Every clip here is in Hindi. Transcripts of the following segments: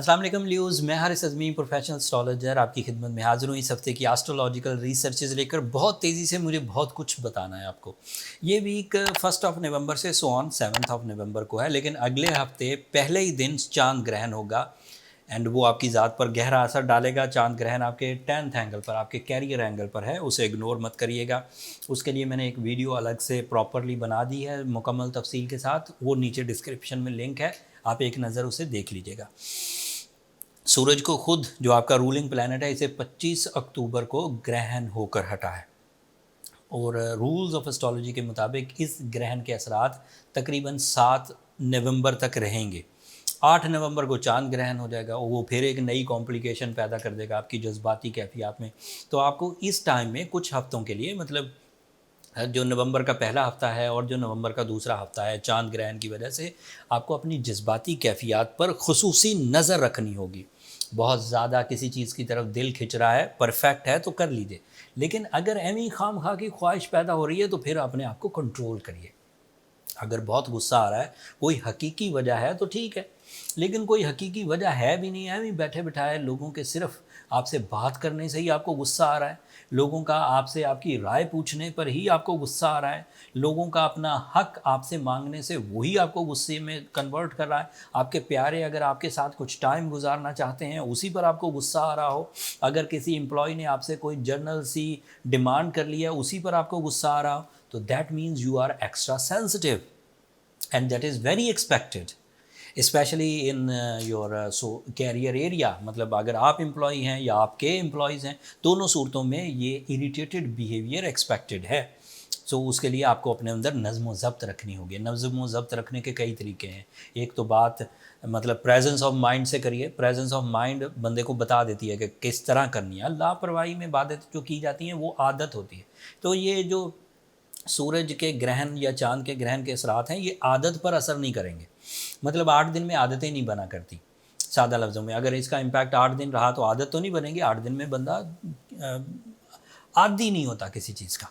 अस्सलाम वालेकुम ल्यूज़, मैं हारिस अज़मी प्रोफेशनल एस्ट्रोलॉजर आपकी खिदमत में हाज़िर हूँ इस हफ़्ते की एस्ट्रोलॉजिकल रिसर्चेस लेकर। बहुत तेज़ी से मुझे बहुत कुछ बताना है आपको। ये वीक 1 नवंबर से सो ऑन 7 नवंबर को है, लेकिन अगले हफ़्ते पहले ही दिन चाँद ग्रहण होगा एंड वो आपकी ज़ात पर गहरा असर डालेगा। चाँद ग्रहण आपके 10th एंगल पर, आपके कैरियर एंगल पर है, उसे इग्नोर मत करिएगा। उसके लिए मैंने एक वीडियो अलग से प्रॉपरली बना दी है मुकम्मल तफसील के साथ, वो नीचे डिस्क्रिप्शन में लिंक है, आप एक नज़र उसे देख लीजिएगा। सूरज को खुद जो आपका रूलिंग प्लैनेट है, इसे 25 अक्टूबर को ग्रहण होकर हटा है और रूल्स ऑफ एस्ट्रोलॉजी के मुताबिक इस ग्रहण के असरात तकरीबन 7 नवंबर तक रहेंगे। 8 नवंबर को चांद ग्रहण हो जाएगा और वो फिर एक नई कॉम्प्लिकेशन पैदा कर देगा आपकी जज्बाती कैफियत में। तो आपको इस टाइम में कुछ हफ्तों के लिए, मतलब जो नवंबर का पहला हफ्ता है और जो नवंबर का दूसरा हफ्ता है, चांद ग्रहण की वजह से आपको अपनी जज्बाती कैफियत पर खुसूसी नज़र रखनी होगी। बहुत ज़्यादा किसी चीज़ की तरफ दिल खिंच रहा है, परफेक्ट है तो कर लीजिए, लेकिन अगर एमी खाम खा की ख्वाहिश पैदा हो रही है तो फिर अपने आप को कंट्रोल करिए। अगर बहुत गुस्सा आ रहा है, कोई हकीकी वजह है तो ठीक है, लेकिन कोई हकीकी वजह है भी नहीं है, भी बैठे बिठाए लोगों के सिर्फ आपसे बात करने से ही आपको गुस्सा आ रहा है, लोगों का आपसे आपकी राय पूछने पर ही आपको गुस्सा आ रहा है, लोगों का अपना हक आपसे मांगने से वही आपको गुस्से में कन्वर्ट कर रहा है, आपके प्यारे अगर आपके साथ कुछ टाइम गुजारना चाहते हैं उसी पर आपको गुस्सा आ रहा हो, अगर किसी एम्प्लॉय ने आपसे कोई जर्नल सी डिमांड कर लिया उसी पर आपको गुस्सा आ रहा हो, तो that means you are extra sensitive and that is very expected, specially in your career area. मतलब अगर आप एम्प्लॉय हैं या आपके एम्प्लॉयज़ हैं, दोनों सूरतों में ये इरिटेटेड बिहेवियर एक्सपेक्टेड है। सो उसके लिए आपको अपने अंदर नज़्म व ज़ब्त रखनी होगी। नज़्म व ज़ब्त रखने के कई तरीके हैं। एक तो बात मतलब प्रेजेंस ऑफ माइंड से करिए। प्रेजेंस ऑफ माइंड बंदे को बता देती है कि किस तरह करनी है। लापरवाही में बातें जो की जाती हैं वो आदत होती है। तो ये जो सूरज के ग्रहण या चांद के ग्रहण के असरात हैं, ये आदत पर असर नहीं करेंगे। मतलब 8 दिन में आदतें नहीं बना करती। सादा लफ्ज़ों में अगर इसका इम्पैक्ट 8 दिन रहा तो आदत तो नहीं बनेगी। 8 दिन में बंदा आदी नहीं होता किसी चीज़ का।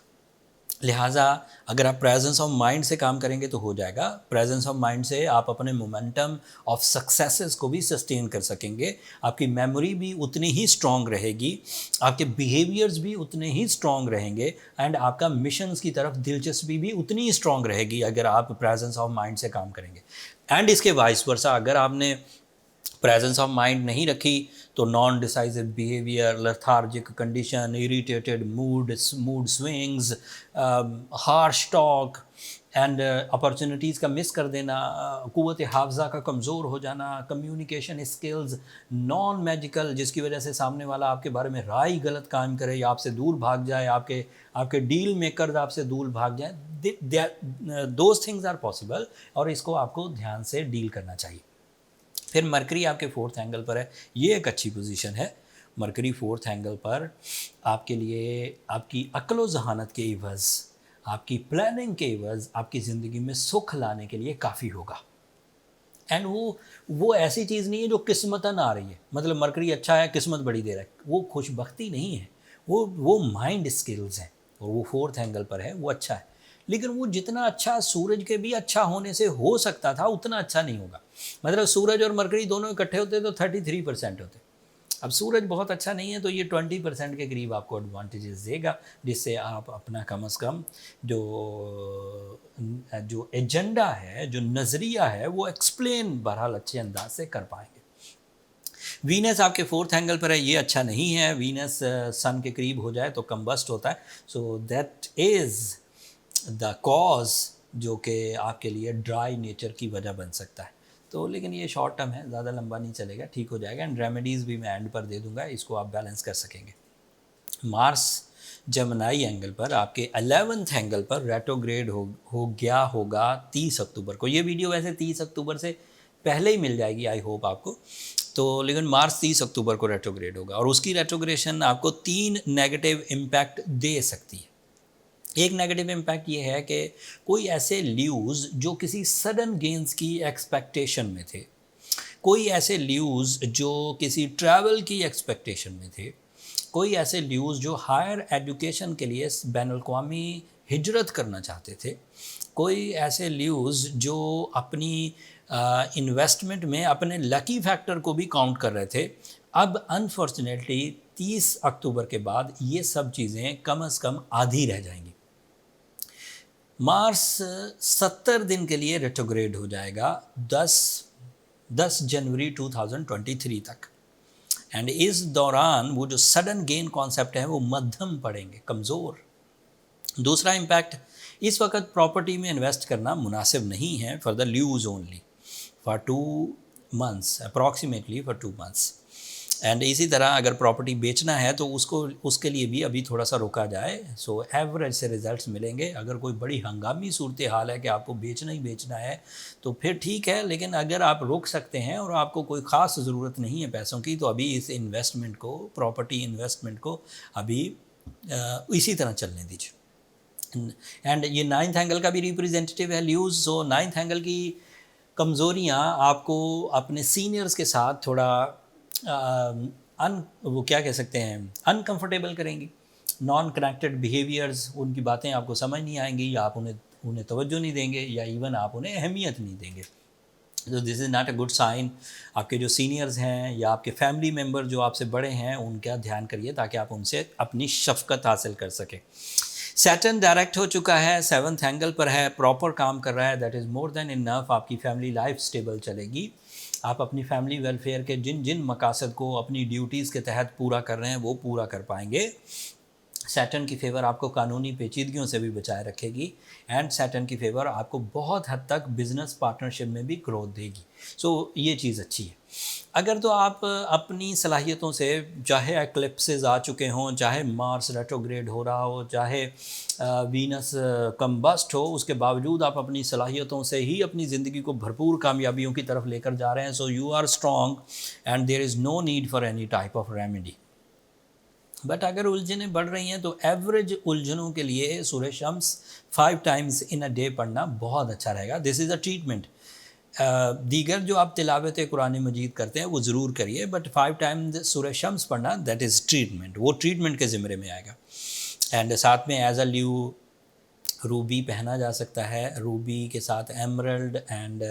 लिहाजा अगर आप प्रेजेंस ऑफ माइंड से काम करेंगे तो हो जाएगा। प्रेजेंस ऑफ माइंड से आप अपने मोमेंटम ऑफ सक्सेसेस को भी सस्टेन कर सकेंगे। आपकी मेमोरी भी उतनी ही स्ट्रॉन्ग रहेगी, आपके बिहेवियर्स भी उतने ही स्ट्रॉन्ग रहेंगे एंड आपका मिशंस की तरफ दिलचस्पी भी उतनी ही स्ट्रॉन्ग रहेगी अगर आप प्रेजेंस ऑफ माइंड से काम करेंगे। एंड इसके वाइस वर्सा अगर आपने प्रेजेंस ऑफ माइंड नहीं रखी तो non decisive behaviour, lethargic condition, irritated mood swings, harsh talk and opportunities का मिस कर देना, क़ुव्वत हाफ़ज़ा का कमज़ोर हो जाना, कम्युनिकेशन स्किल्स नॉन मैजिकल, जिसकी वजह से सामने वाला आपके बारे में राय गलत कायम करे या आपसे दूर भाग जाए, आपके डील मेकर्स आपसे दूर भाग जाए, दोज थिंग्स आर पॉसिबल और इसको आपको ध्यान से डील करना चाहिए। फिर मरकरी आपके 4th एंगल पर है, ये एक अच्छी पोजीशन है। मरकरी 4th एंगल पर आपके लिए आपकी अक्ल व जहानत के इवज़, आपकी प्लानिंग के इवज़ आपकी ज़िंदगी में सुख लाने के लिए काफ़ी होगा। एंड वो ऐसी चीज़ नहीं है जो किस्मतन आ रही है। मतलब मरकरी अच्छा है, किस्मत बड़ी दे रहा है, वो खुशबख्ती नहीं है, वो माइंड स्किल्स हैं और वो 4th एंगल पर है, वो अच्छा है। लेकिन वो जितना अच्छा सूरज के भी अच्छा होने से हो सकता था उतना अच्छा नहीं होगा। मतलब सूरज और मरकरी दोनों इकट्ठे होते तो 33% होते। अब सूरज बहुत अच्छा नहीं है तो ये 20% के करीब आपको एडवांटेजेस देगा, जिससे आप अपना कम अज़ कम जो एजेंडा है, जो नज़रिया है, वो एक्सप्लेन बहरहाल अच्छे अंदाज से कर पाएंगे। वीनस आपके 4th एंगल पर है, ये अच्छा नहीं है। वीनस सन के करीब हो जाए तो कम्बस्ट होता है, so that is the cause जो कि आपके लिए ड्राई नेचर की वजह बन सकता है। तो लेकिन ये शॉर्ट टर्म है, ज़्यादा लंबा नहीं चलेगा, ठीक हो जाएगा। एंड रेमेडीज़ भी मैं एंड पर दे दूंगा, इसको आप बैलेंस कर सकेंगे। मार्स जमनाई एंगल पर आपके 11th एंगल पर रेट्रोग्रेड हो गया होगा 30 अक्टूबर को। ये वीडियो वैसे 30 अक्टूबर से पहले ही मिल जाएगी आई होप आपको। तो लेकिन मार्च 30 अक्टूबर को रेट्रोग्रेड होगा और उसकी रेट्रोग्रेशन आपको 3 नेगेटिव इम्पैक्ट दे सकती है। एक नेगेटिव इम्पैक्ट ये है कि कोई ऐसे ल्यूज़ जो किसी सडन गेंस की एक्सपेक्टेशन में थे, कोई ऐसे ल्यूज़ जो किसी ट्रैवल की एक्सपेक्टेशन में थे, कोई ऐसे ल्यूज़ जो हायर एजुकेशन के लिए बैनुल-अक़वामी हिजरत करना चाहते थे, कोई ऐसे ल्यूज़ जो अपनी इन्वेस्टमेंट में अपने लकी फैक्टर को भी काउंट कर रहे थे। अब अनफॉर्चुनेटली 30 अक्टूबर के बाद ये सब चीज़ें कम से कम आधी रह जाएंगी। मार्स 70 दिन के लिए रेट्रोग्रेड हो जाएगा 10 जनवरी 2023 तक। एंड इस दौरान वो जो सडन गेन कॉन्सेप्ट है वो मध्यम पड़ेंगे, कमज़ोर। दूसरा इम्पैक्ट, इस वक्त प्रॉपर्टी में इन्वेस्ट करना मुनासिब नहीं है for the ल्यूज only for 2 months, approximately for 2 months। And इसी तरह अगर प्रॉपर्टी बेचना है तो उसके लिए भी अभी थोड़ा सा रोका जाए। सो एवरेज से रिजल्ट्स मिलेंगे। अगर कोई बड़ी हंगामी सूरत हाल है कि आपको बेचना ही बेचना है तो फिर ठीक है, लेकिन अगर आप रोक सकते हैं और आपको कोई ख़ास ज़रूरत नहीं है पैसों की, तो अभी इस इन्वेस्टमेंट को, प्रॉपर्टी इन्वेस्टमेंट को अभी इसी तरह चलने दीजिए। एंड ये 9th एंगल का भी रिप्रेजेंटेटिव है ल्यूज़। सो 9th एंगल की कमज़ोरियाँ आपको अपने सीनियर्स के साथ थोड़ा वो क्या कह सकते हैं, अनकंफर्टेबल करेंगी। नॉन कनेक्टेड बिहेवियर्स, उनकी बातें आपको समझ नहीं आएंगी, या आप उन्हें तवज्जो नहीं देंगे, या इवन आप उन्हें अहमियत नहीं देंगे। तो this is not a good sign. आपके जो सीनियर्स हैं या आपके फैमिली मेम्बर जो आपसे बड़े हैं उनका ध्यान करिए ताकि आप उनसे अपनी शफ़क़त हासिल कर सकें। सैटर्न डायरेक्ट हो चुका है, 7th एंगल पर है, प्रॉपर काम कर रहा है, that is more than enough. आपकी फैमिली लाइफ स्टेबल चलेगी। आप अपनी फैमिली वेलफेयर के जिन मकासद को अपनी ड्यूटीज़ के तहत पूरा कर रहे हैं वो पूरा कर पाएंगे। सैटर्न की फेवर आपको कानूनी पेचीदगियों से भी बचाए रखेगी। एंड सैटर्न की फेवर आपको बहुत हद तक बिज़नेस पार्टनरशिप में भी ग्रोथ देगी। सो ये चीज़ अच्छी है। अगर तो आप अपनी सलाहियतों से, चाहे एक्लिप्सेस आ चुके हों, चाहे मार्स रेट्रोग्रेड हो रहा हो, चाहे वीनस कम्बस्ट हो, उसके बावजूद आप अपनी सलाहियतों से ही अपनी ज़िंदगी को भरपूर कामयाबियों की तरफ लेकर जा रहे हैं। So you are strong and there is no need for any type of remedy. But अगर उलझनें बढ़ रही हैं तो एवरेज उलझनों के लिए सूरह Shams 5 times in a day पढ़ना बहुत अच्छा रहेगा। This is a treatment. दीगर जो आप तिलावत कुरान मजीद करते हैं वो ज़रूर करिए, बट 5 times सूरह शम्स पढ़ना, दैट इज़ ट्रीटमेंट। वो ट्रीटमेंट के ज़िम्मे में आएगा। एंड साथ में एज अ ल्यू रूबी पहना जा सकता है। रूबी के साथ एमरल्ड एंड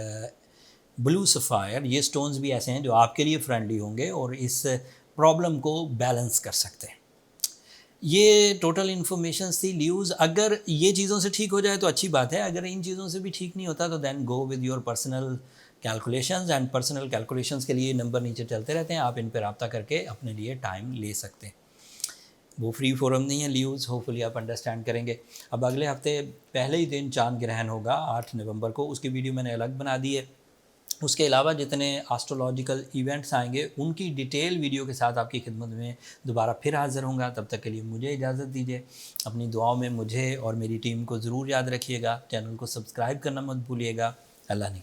ब्लू सफ़ायर, ये स्टोन्स भी ऐसे हैं जो आपके लिए फ्रेंडली होंगे और इस प्रॉब्लम को बैलेंस कर सकते हैं। ये टोटल इन्फॉर्मेशन थी ल्यूज़। अगर ये चीज़ों से ठीक हो जाए तो अच्छी बात है, अगर इन चीज़ों से भी ठीक नहीं होता तो then go with your personal calculations. And personal calculations के लिए नंबर नीचे चलते रहते हैं, आप इन पर रब्ता करके अपने लिए टाइम ले सकते हैं। वो फ्री फोरम नहीं है ल्यूज़, होपफुली आप अंडरस्टैंड करेंगे। अब अगले हफ्ते पहले ही दिन चांद ग्रहण होगा 8 नवंबर को, उसकी वीडियो मैंने अलग बना दी है। उसके अलावा जितने एस्ट्रोलॉजिकल इवेंट्स आएंगे उनकी डिटेल वीडियो के साथ आपकी खिदमत में दोबारा फिर हाज़िर होऊंगा। तब तक के लिए मुझे इजाज़त दीजिए। अपनी दुआओं में मुझे और मेरी टीम को ज़रूर याद रखिएगा। चैनल को सब्सक्राइब करना मत भूलिएगा। अल्लाह ने